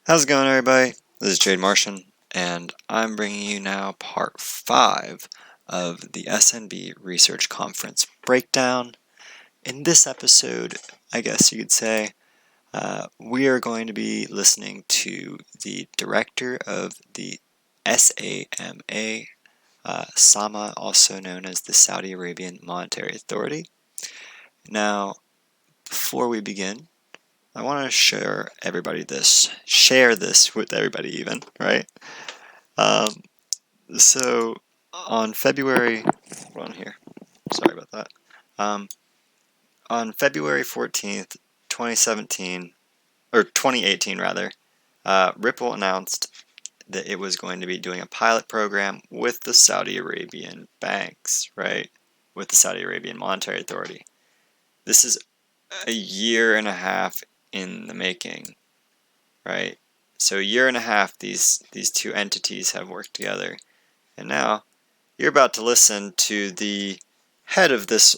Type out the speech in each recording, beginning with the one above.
How's it going, everybody? This is Jade Martian, and I'm bringing you now part 5 of the SNB Research Conference breakdown. In this episode, I guess you could say, we are going to be listening to the director of the SAMA, SAMA, also known as the Saudi Arabian Monetary Authority. Now, before we begin, I want to share this with everybody even, right? So on February, hold on here, sorry about that. On February 14th, 2017, or 2018 rather, Ripple announced that it was going to be doing a pilot program with the Saudi Arabian banks, right? With the Saudi Arabian Monetary Authority. This is a year and a half in the making, right? So a year and a half these two entities have worked together, and now you're about to listen to the head of this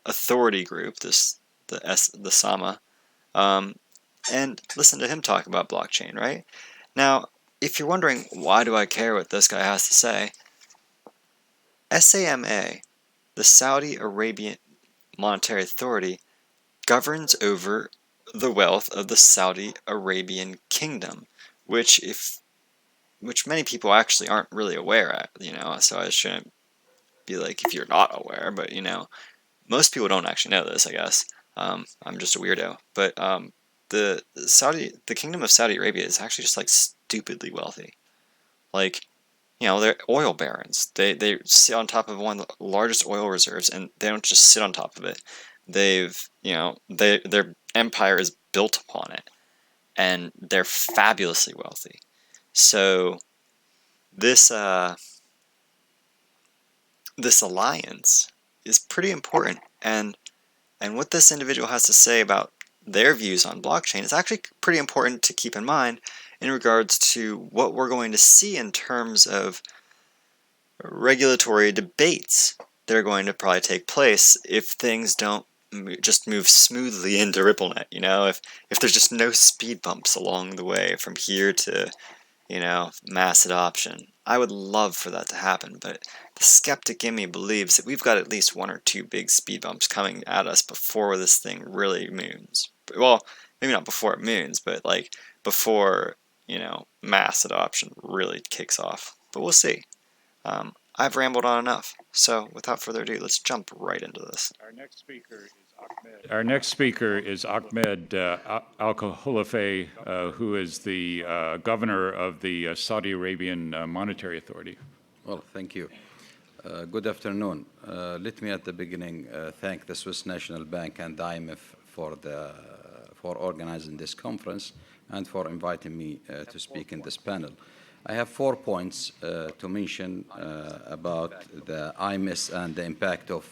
authority group, the SAMA, and listen to him talk about blockchain, right? Now, if you're wondering why do I care what this guy has to say, SAMA, the Saudi Arabian Monetary Authority, governs over the wealth of the Saudi Arabian Kingdom, which many people actually aren't really aware of, so I shouldn't be like if you're not aware, but most people don't actually know this, I guess. I'm just a weirdo, but the Kingdom of Saudi Arabia is actually just like stupidly wealthy. Like, they're oil barons. They sit on top of one of the largest oil reserves, and they don't just sit on top of it. Their empire is built upon it, and they're fabulously wealthy. So this alliance is pretty important, and what this individual has to say about their views on blockchain is actually pretty important to keep in mind in regards to what we're going to see in terms of regulatory debates that are going to probably take place if things don't just move smoothly into RippleNet. If there's just no speed bumps along the way from here to mass adoption. I would love for that to happen, but the skeptic in me believes that we've got at least one or two big speed bumps coming at us before this thing really moons. Well, maybe not before it moons, but like before, mass adoption really kicks off. But we'll see. I've rambled on enough, so without further ado, let's jump right into this. Our next speaker is Ahmed Al-Khulafa, who is the governor of the Saudi Arabian Monetary Authority. Well, thank you. Good afternoon. Let me at the beginning thank the Swiss National Bank and the IMF for organizing this conference and for inviting me to speak in this panel. I have 4 points to mention about the IMS and the impact of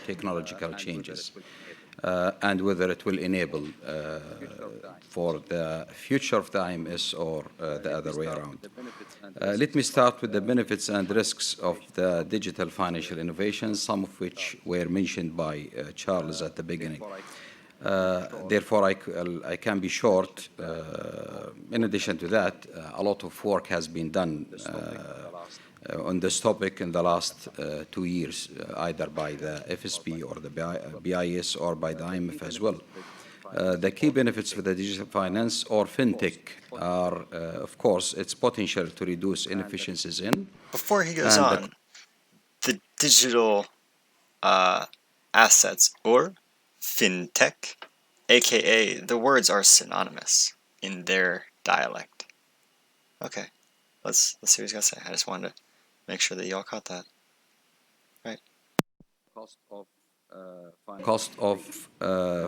technological changes and whether it will enable for the future of the IMS or the other way around. Let me start with the benefits and risks of the digital financial innovations, some of which were mentioned by Charles at the beginning. Therefore, I can be short. In addition to that, a lot of work has been done on this topic in the last 2 years, either by the FSB or the BIS or by the IMF as well. The key benefits for the digital finance or fintech are, of course, its potential to reduce inefficiencies in. Before he goes on, the digital assets or fintech, aka the words are synonymous in their dialect. Okay, let's see what he's got to say. I just wanted to make sure that y'all caught that. Right. Cost of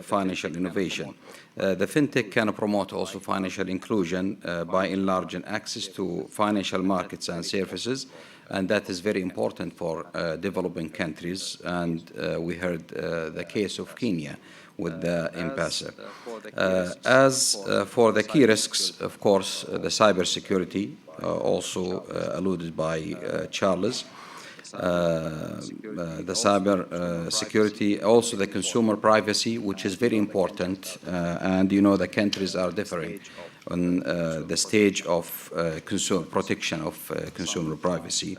financial innovation. The fintech can promote also financial inclusion by enlarging access to financial markets and services, and that is very important for developing countries. And we heard the case of Kenya with the M-Pesa. As for the key risks, of course, the cybersecurity, also alluded by Charles. the cyber security, also the consumer privacy, which is very important. And you know, the countries are differing on the stage of consumer protection of consumer privacy.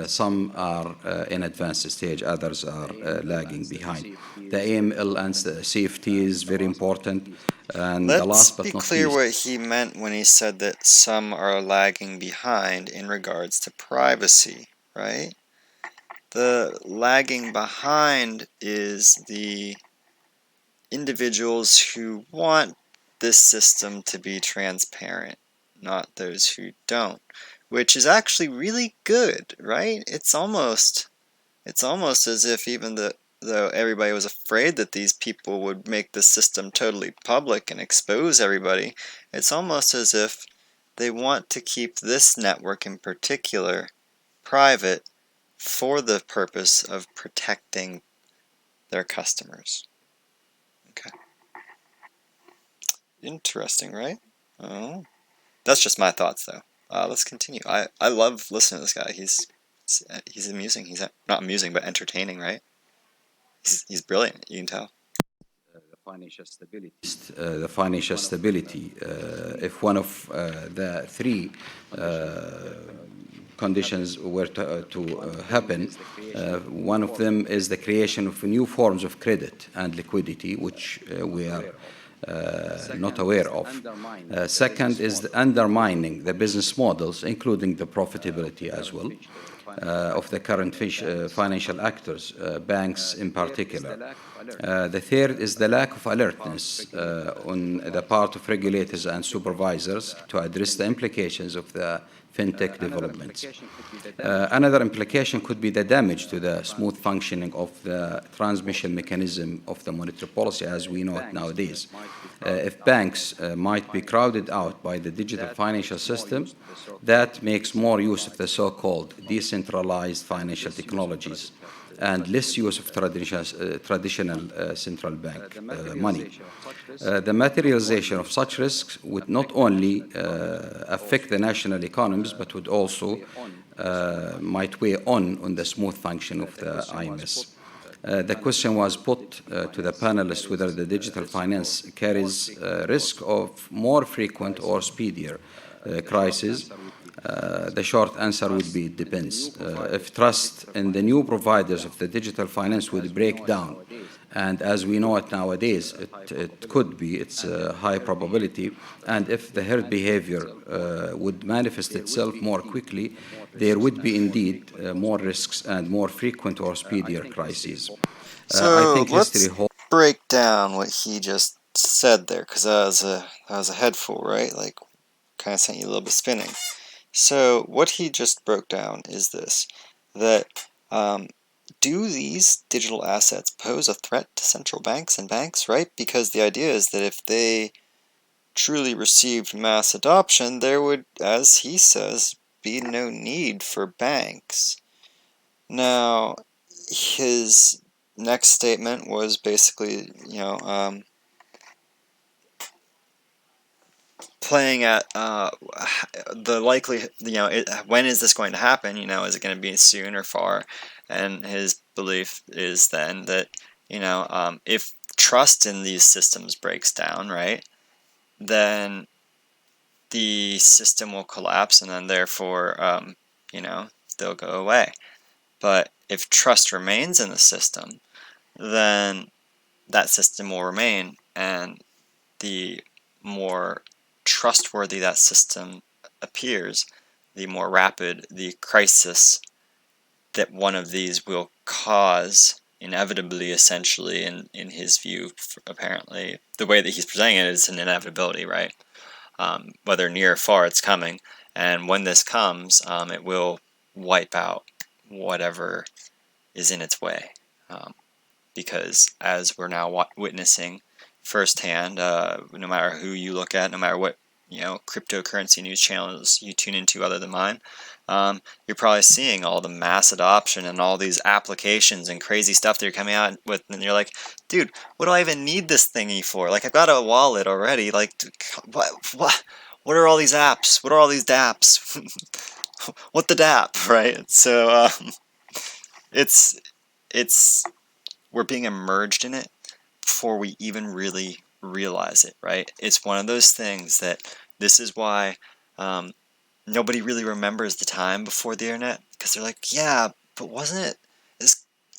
Some are in advanced stage, others are lagging behind. The AML and the safety is very important. And the Let's last but be not clear least, what he meant when he said that some are lagging behind in regards to privacy, right? The lagging behind is the individuals who want this system to be transparent, not those who don't, which is actually really good, right? It's almost as if even though everybody was afraid that these people would make the system totally public and expose everybody, it's almost as if they want to keep this network in particular private for the purpose of protecting their customers. Okay. Interesting, right? Oh. That's just my thoughts, though. Let's continue. I love listening to this guy. He's amusing. He's not amusing, but entertaining, right? He's brilliant. You can tell. The financial stability. If one of the three conditions were to happen, one of them is the creation of new forms of credit and liquidity, which we are not aware of. Second is the undermining the business models, including the profitability as well, of the current financial actors, banks in particular. The third is the lack of alertness on the part of regulators and supervisors to address the implications of the fintech developments. Another implication could be the damage to the smooth functioning of the transmission mechanism of the monetary policy as we know it nowadays. If banks might be crowded out by the digital financial system, that makes more use of the so-called decentralized financial technologies and less use of traditional central bank money. The materialization of such risks would not only affect the national economies, but would also might weigh on the smooth function of the IMS. The question was put to the panelists whether the digital finance carries risk of more frequent or speedier crises. The short answer would be it depends. If trust in the new providers of the digital finance would break down, and as we know it nowadays, it could be, it's a high probability, and if the herd behavior would manifest itself more quickly, there would be indeed more risks and more frequent or speedier crises. I So think let's history holds. break down what he just said there, because that was a headful, right? Like, kind of sent you a little bit spinning. So what he just broke down is this, that do these digital assets pose a threat to central banks and banks, right? Because the idea is that if they truly received mass adoption, there would, as he says, be no need for banks. Now, his next statement was basically, playing at the likelihood, when is this going to happen? Is it going to be soon or far? And his belief is then that, if trust in these systems breaks down, right, then the system will collapse and then therefore, they'll go away. But if trust remains in the system, then that system will remain, and the more trustworthy that system appears, the more rapid the crisis that one of these will cause, inevitably, essentially, in his view, apparently. The way that he's presenting it is an inevitability, right? Whether near or far, it's coming, and when this comes, it will wipe out whatever is in its way. Because as we're now witnessing firsthand, no matter who you look at, no matter what cryptocurrency news channels you tune into other than mine, you're probably seeing all the mass adoption and all these applications and crazy stuff that you're coming out with, and you're like, dude, what do I even need this thingy for? Like, I've got a wallet already. Like, what are all these apps? What are all these dApps? What the dApp, right? So it's we're being immersed in it before we even really realize it, right? It's one of those things that this is why nobody really remembers the time before the internet, because they're like, yeah, but wasn't it?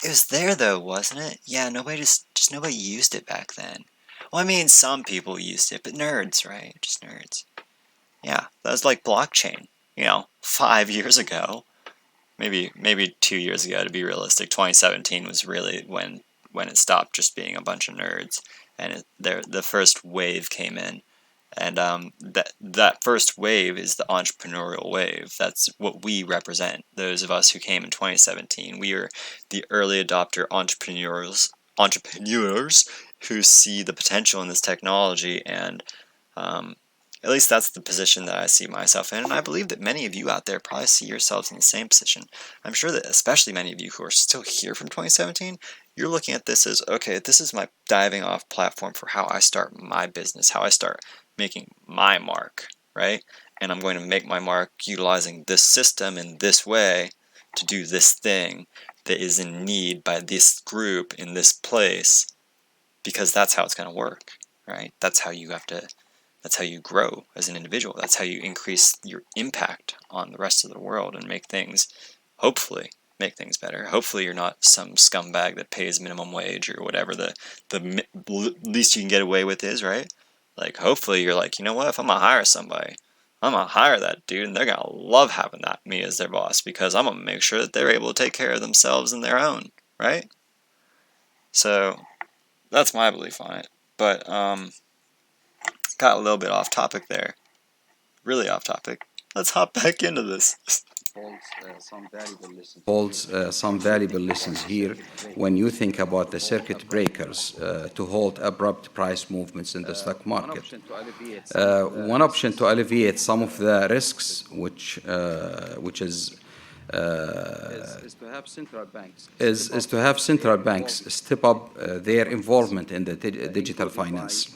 It was there though, wasn't it? Yeah, nobody just nobody used it back then. Well, I mean, some people used it, but nerds, right? Just nerds. Yeah, that was like blockchain. 5 years ago, maybe 2 years ago to be realistic. 2017 was really when it stopped just being a bunch of nerds, and the first wave came in, and that first wave is the entrepreneurial wave. That's what we represent. Those of us who came in 2017, we are the early adopter entrepreneurs who see the potential in this technology, and at least that's the position that I see myself in, and I believe that many of you out there probably see yourselves in the same position. I'm sure that especially many of you who are still here from 2017, you're looking at this as, okay, this is my diving off platform for how I start my business, how I start making my mark, right? And I'm going to make my mark utilizing this system in this way to do this thing that is in need by this group in this place, because that's how it's going to work, right? That's how you grow as an individual. That's how you increase your impact on the rest of the world and hopefully make things better. Hopefully you're not some scumbag that pays minimum wage or whatever the least you can get away with is, right? Like, hopefully you're like, you know what, if I'm gonna hire somebody, I'm gonna hire that dude, and they're gonna love having me as their boss, because I'm gonna make sure that they're able to take care of themselves and their own, right? So that's my belief on it. But got a little bit off topic there. Really off topic. Let's hop back into this. Holds some valuable lessons here when you think about the circuit breakers to hold abrupt price movements in the stock market. One option to alleviate some of the risks, which is to have central banks step up their involvement in the digital finance,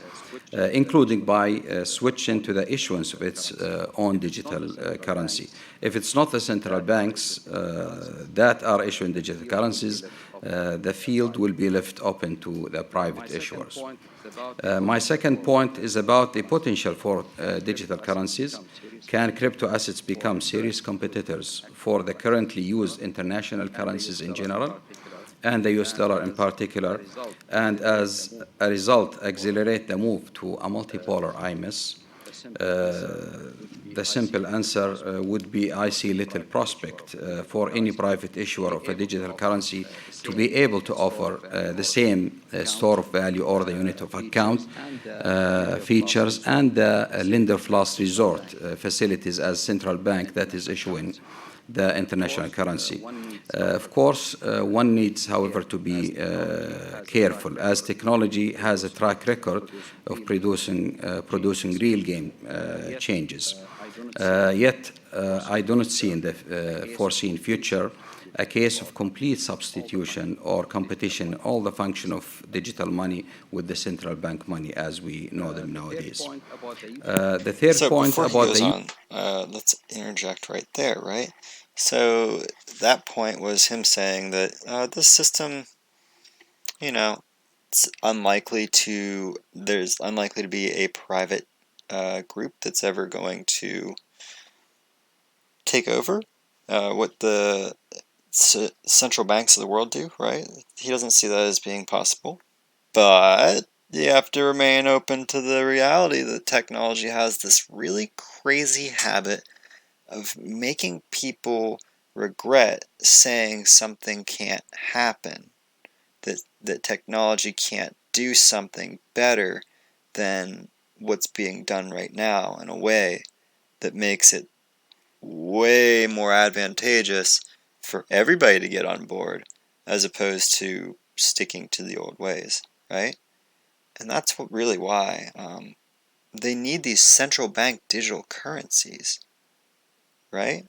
including by switching to the issuance of its own digital currency. If it's not the central banks that are issuing digital currencies, the field will be left open to the private issuers. My second point is about the potential for digital currencies. Can crypto assets become serious competitors for the currently used international currencies in general, and the US dollar in particular, and as a result accelerate the move to a multipolar IMS? The simple answer would be I see little prospect for any private issuer of a digital currency to be able to offer the same store of value or the unit of account features and the lender of last resort facilities as central bank that is issuing the international currency. Of course, one needs, however, to be careful, as technology has a track record of producing real game changes. Yet, I do not see in the foreseen future a case of complete substitution or competition, all the function of digital money with the central bank money as we know them nowadays. The third So point before he about goes the on, let's interject right there, right? So that point was him saying that this system, it's there's unlikely to be a private group that's ever going to take over what the central banks of the world do, right? He doesn't see that as being possible. But you have to remain open to the reality that technology has this really crazy habit of making people regret saying something can't happen, that technology can't do something better than what's being done right now in a way that makes it way more advantageous for everybody to get on board as opposed to sticking to the old ways, right? And that's really why they need these central bank digital currencies, right?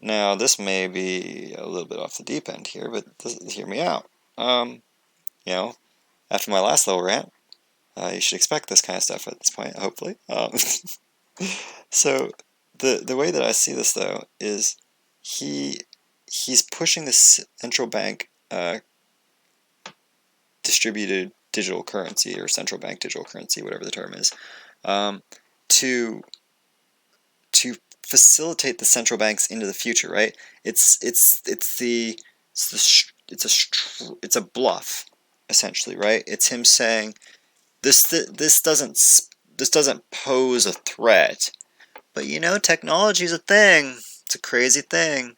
Now, this may be a little bit off the deep end here, but hear me out. After my last little rant, you should expect this kind of stuff at this point, hopefully. So, the way that I see this, though, is he he's pushing the central bank distributed digital currency, or central bank digital currency, whatever the term is, to facilitate the central banks into the future, right? It's a bluff, essentially, right? It's him saying this doesn't pose a threat, but technology is a thing. It's a crazy thing,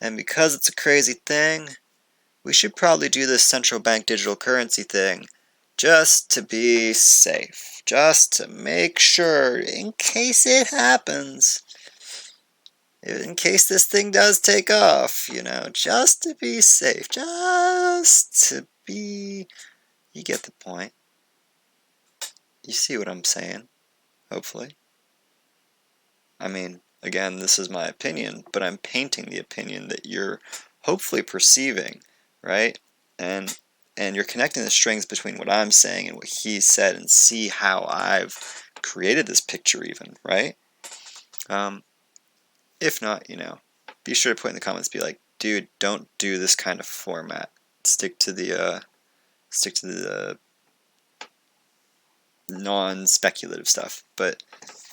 and because it's a crazy thing, we should probably do this central bank digital currency thing just to be safe, just to make sure, in case it happens, in case this thing does take off, just to be safe, just to be... You get the point. You see what I'm saying, hopefully. I mean, again, this is my opinion, but I'm painting the opinion that you're hopefully perceiving, right? And you're connecting the strings between what I'm saying and what he said, and see how I've created this picture even, right? If not, be sure to put in the comments, be like, dude, don't do this kind of format. Stick to the non-speculative stuff. But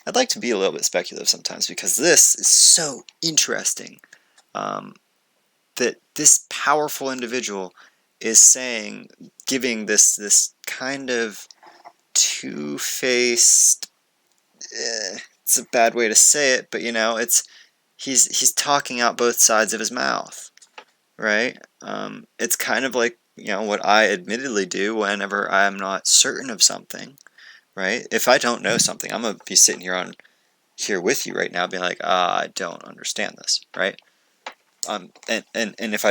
I'd like to be a little bit speculative sometimes, because this is so interesting. That this powerful individual is saying, giving this kind of two-faced, it's a bad way to say it, but he's talking out both sides of his mouth, right? It's kind of like what I admittedly do whenever I'm not certain of something, right? If I don't know something, I'm gonna be sitting here with you right now, being like, I don't understand this, right? And if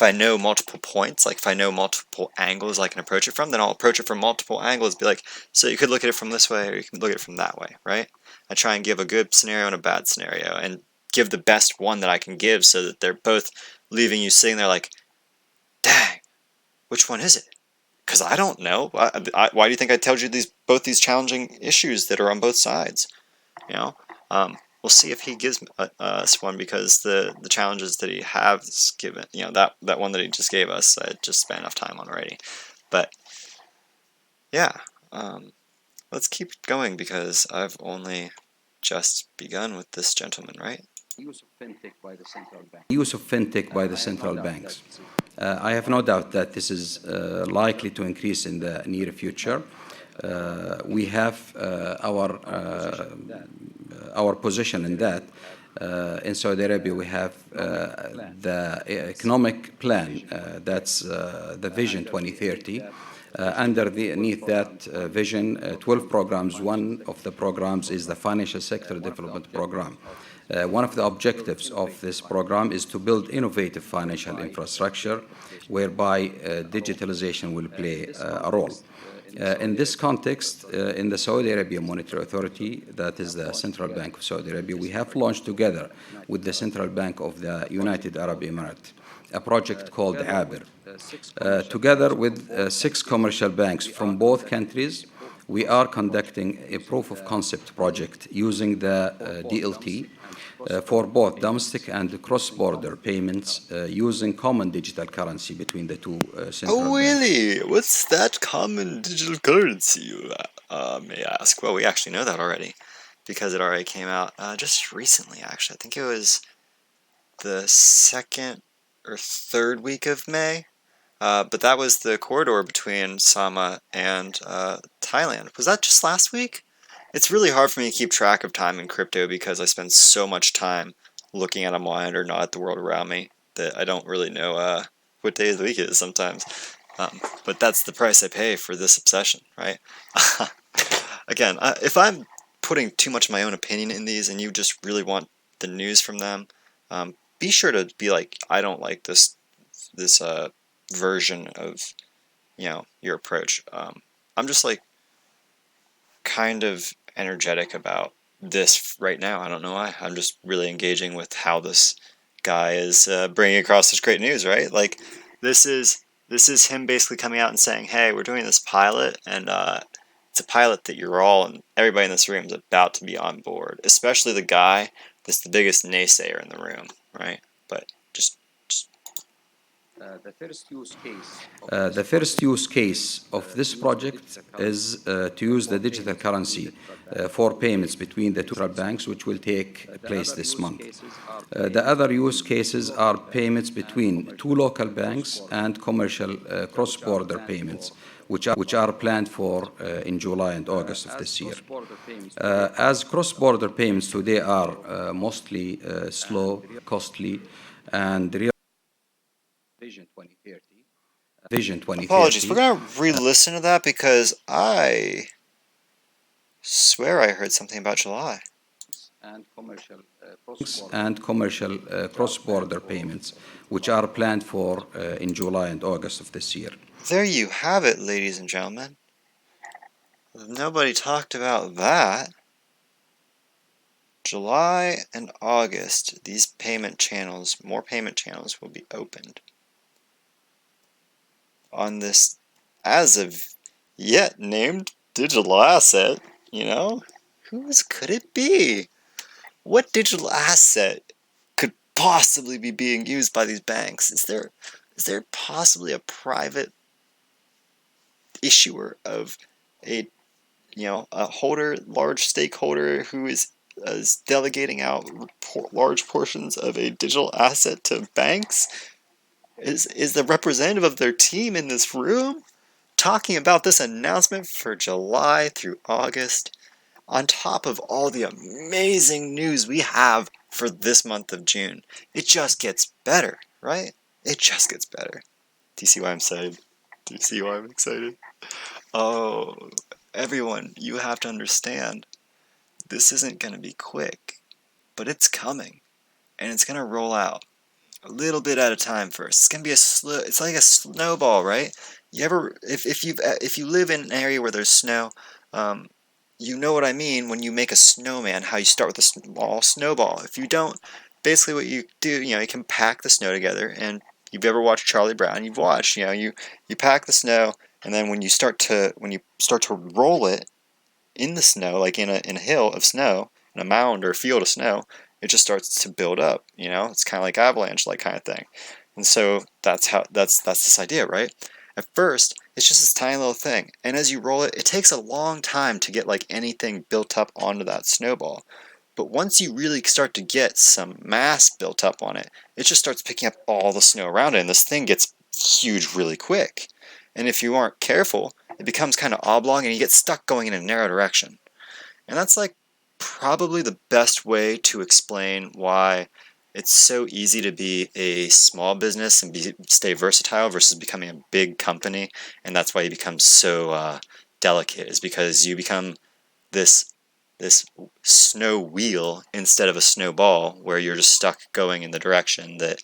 I know multiple points, like if I know multiple angles I can approach it from, then I'll approach it from multiple angles. Be like, so you could look at it from this way, or you can look at it from that way, right? I try and give a good scenario and a bad scenario, and give the best one that I can give, so that they're both leaving you sitting there like, dang, which one is it? Because I don't know. Why do you think I told you both these challenging issues that are on both sides? We'll see if he gives us one, because the challenges that he has given, that one that he just gave us, I just spent enough time on already. But yeah, let's keep going, because I've only just begun with this gentleman, right? Use of fintech by the central bank. Use of fintech by the central banks. I have no doubt that this is likely to increase in the near future. We have our position in that. In Saudi Arabia, we have the economic plan, that's the Vision 2030. Underneath that vision, 12 programs. One of the programs is the Financial Sector Development Program. One of the objectives of this program is to build innovative financial infrastructure, whereby digitalization will play a role. In this context, in the Saudi Arabia Monetary Authority, that is the Central Bank of Saudi Arabia, we have launched together with the Central Bank of the United Arab Emirates a project called ABIR. Together with 6 commercial banks from both countries, we are conducting a proof of concept project using the DLT for both domestic and cross-border payments using common digital currency between the two central banks. Really? What's that common digital currency, you may ask? Well, we actually know that already, because it already came out just recently, actually. I think it was the 2nd or 3rd week of May. But that was the corridor between Sama and Thailand. Was that just last week? It's really hard for me to keep track of time in crypto, because I spend so much time looking at a monitor, not at the world around me, that I don't really know what day of the week it is sometimes. But that's the price I pay for this obsession, right? Again, if I'm putting too much of my own opinion in these, and you just really want the news from them, be sure to be like, I don't like this version of your approach. I'm just like kind of energetic about this right now. I don't know why. I'm just really engaging with how this guy is bringing across this great news, right? Like, this is him basically coming out and saying, hey, we're doing this pilot, and it's a pilot that you're all, and everybody in this room is about to be on board, especially the guy that's the biggest naysayer in the room, right? But just The first use case of this project is to use the digital currency for payments between the two central banks, which will take place this month. The other use cases are payments between two local banks and commercial cross-border payments, which are planned for in July and August of this year. As cross-border payments today are mostly slow, costly, and Vision Apologies, 2030. we're gonna re-listen to that because I swear I heard something about July. And commercial cross-border payments, which are planned for in July and August of this year. There you have it, ladies and gentlemen. Nobody talked about that. July and August, these payment channels, more payment channels will be opened on this as of yet named digital asset. You know, whose could it be? What digital asset could possibly be being used by these banks? Is there possibly a private issuer of a large stakeholder who is delegating out large portions of a digital asset to banks? Is the representative of their team in this room talking about this announcement for July through August, on top of all the amazing news we have for this month of June? It just gets better, right? It just gets better. Do you see why I'm excited? Do you see why I'm excited? Oh, everyone, you have to understand, this isn't going to be quick, but it's coming, and it's going to roll out a little bit at a time first. It's going to be it's like a snowball, right? You ever, if you live in an area where there's snow, you know what I mean when you make a snowman, how you start with a small snowball. If you don't, basically what you do, you can pack the snow together, and you've ever watched Charlie Brown, you've watched, you pack the snow, and then when you start to roll it in the snow, like in a hill of snow, in a mound or a field of snow, it just starts to build up. It's kind of like avalanche, like kind of thing. And so that's this idea, right? At first, it's just this tiny little thing, and as you roll it, it takes a long time to get like anything built up onto that snowball. But once you really start to get some mass built up on it, it just starts picking up all the snow around it, and this thing gets huge really quick. And if you aren't careful, it becomes kind of oblong, and you get stuck going in a narrow direction. And that's like probably the best way to explain why it's so easy to be a small business and stay versatile versus becoming a big company. And that's why you become so delicate, is because you become this snow wheel instead of a snowball, where you're just stuck going in the direction that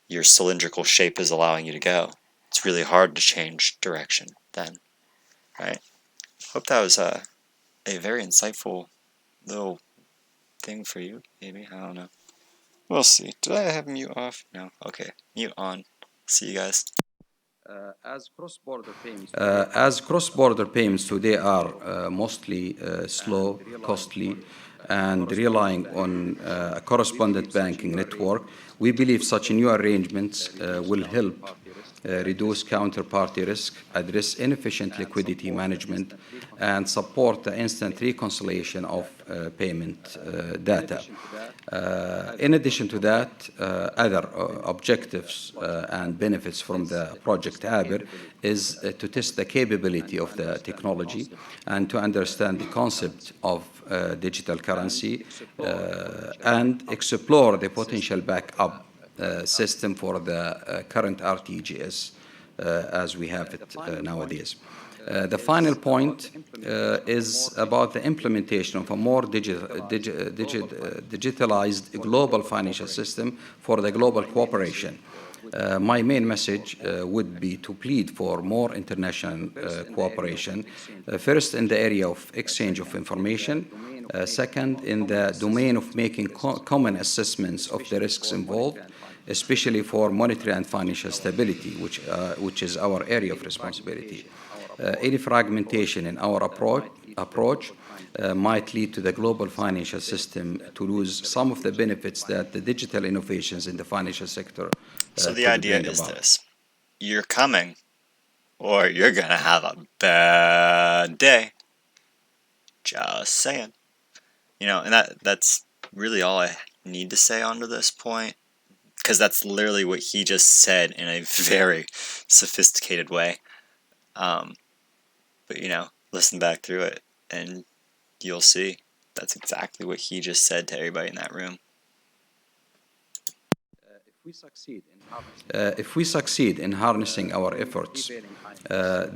your cylindrical shape is allowing you to go. It's really hard to change direction then, right? Hope that was a very insightful little thing for you, maybe. I don't know. We'll see. Did I have mute off? No. Okay. Mute on. See you guys. As cross-border payments today are mostly slow, costly, and relying on a correspondent banking network, we believe such new arrangements will help reduce counterparty risk, address inefficient liquidity management, and support the instant reconciliation of payment data. In addition to that, other objectives and benefits from the Project Aber is to test the capability of the technology and to understand the concept of digital currency and explore the potential backup system for the current RTGS as we have it nowadays. The final point is about the implementation of a more digitalized global financial system for the global cooperation. My main message would be to plead for more international cooperation, first in the area of exchange of information, second in the domain of making common assessments of the risks involved, especially for monetary and financial stability, which is our area of responsibility. Any fragmentation in our approach might lead to the global financial system to lose some of the benefits that the digital innovations in the financial sector So the could idea bring is about. this: you're coming, or you're gonna have a bad day. Just saying. And that's really all I need to say onto this point, because that's literally what he just said in a very sophisticated way. But listen back through it, and you'll see that's exactly what he just said to everybody in that room. If we succeed in harnessing our efforts,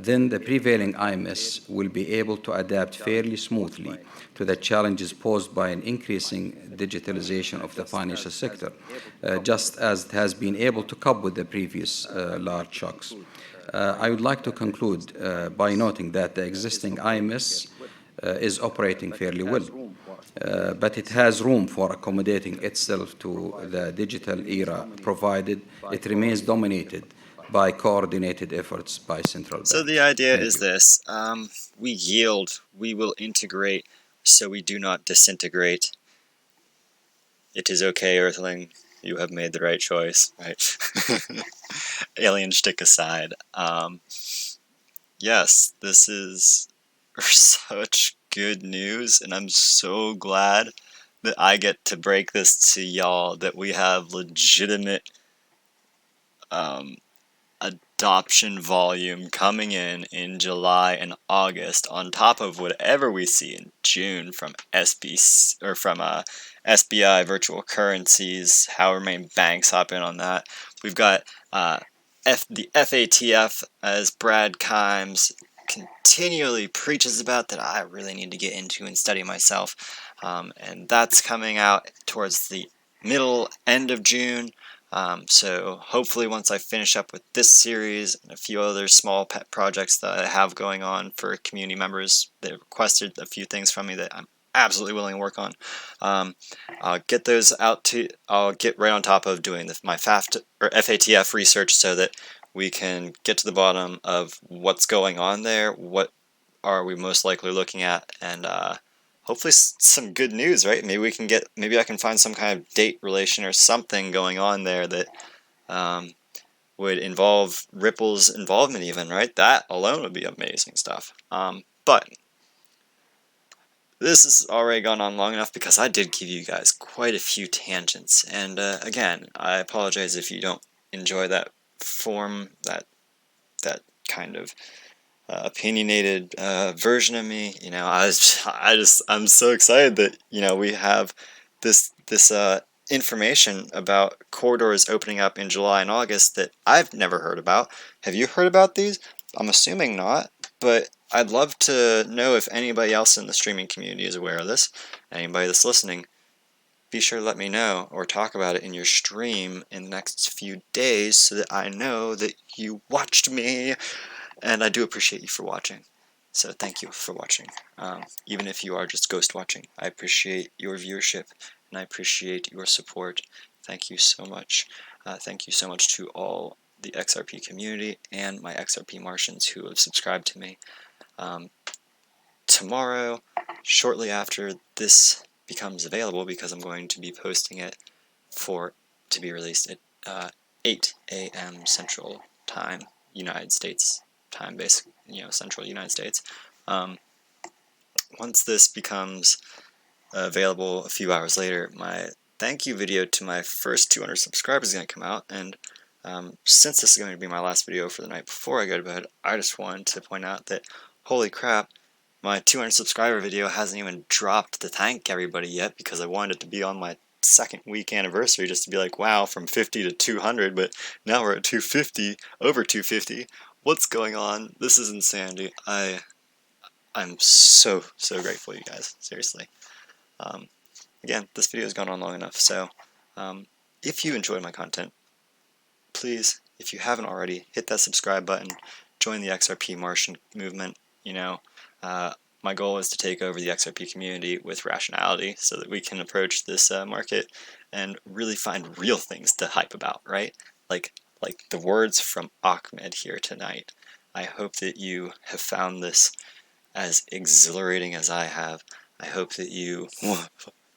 then the prevailing IMS will be able to adapt fairly smoothly to the challenges posed by an increasing digitalization of the financial sector, just as it has been able to cope with the previous large shocks. I would like to conclude by noting that the existing IMS is operating fairly well. But it has room for accommodating itself to the digital era, provided it remains dominated by coordinated efforts by central banks. So the idea Thank is you. this: we yield, we will integrate, so we do not disintegrate. It is okay, Earthling. You have made the right choice, right? Alien shtick aside. Yes, this is such good news, and I'm so glad that I get to break this to y'all, that we have legitimate adoption volume coming in July and August, on top of whatever we see in June from SBC or from SBI virtual currencies, however many banks hop in on that. We've got the FATF, as Brad Kimes continually preaches about, that I really need to get into and study myself, and that's coming out towards the end of June. So hopefully once I finish up with this series and a few other small pet projects that I have going on for community members that requested a few things from me that I'm absolutely willing to work on, I'll get those out to. I'll get right on top of doing my FATF research, so that we can get to the bottom of what's going on there, what are we most likely looking at, and hopefully some good news, right? Maybe I can find some kind of date relation or something going on there that would involve Ripple's involvement even, right? That alone would be amazing stuff. But this has already gone on long enough, because I did give you guys quite a few tangents, and again, I apologize if you don't enjoy that form, that kind of opinionated version of me. I'm so excited that we have this information about corridors opening up in July and August that I've never heard about. Have you heard about these? I'm assuming not, but I'd love to know if anybody else in the streaming community is aware of this. Anybody that's listening, be sure to let me know or talk about it in your stream in the next few days, so that I know that you watched me. And I do appreciate you for watching. So thank you for watching. Even if you are just ghost watching, I appreciate your viewership, and I appreciate your support. Thank you so much. Thank you so much to all the XRP community and my XRP Martians who have subscribed to me. Tomorrow, shortly after this becomes available, because I'm going to be posting it to be released at 8 a.m. Central Time, United States time, basically, Central United States. Once this becomes available a few hours later, my thank you video to my first 200 subscribers is going to come out, and since this is going to be my last video for the night before I go to bed, I just wanted to point out that, holy crap, my 200 subscriber video hasn't even dropped to thank everybody yet, because I wanted it to be on my second week anniversary, just to be like, wow, from 50 to 200, but now we're at 250, over 250. What's going on? This is insanity. I'm so grateful, you guys. Seriously. Again, this video has gone on long enough, so if you enjoyed my content, please, if you haven't already, hit that subscribe button. Join the XRP Martian movement. My goal is to take over the XRP community with rationality, so that we can approach this market and really find real things to hype about, right? Like the words from Ahmed here tonight. I hope that you have found this as exhilarating as I have. I hope that you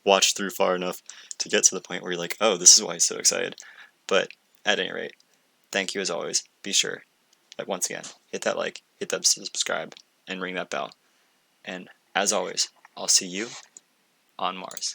watched through far enough to get to the point where you're like, oh, this is why he's so excited. But At any rate, thank you as always. Be sure that once again, hit that like, hit that subscribe, and ring that bell. And as always, I'll see you on Mars.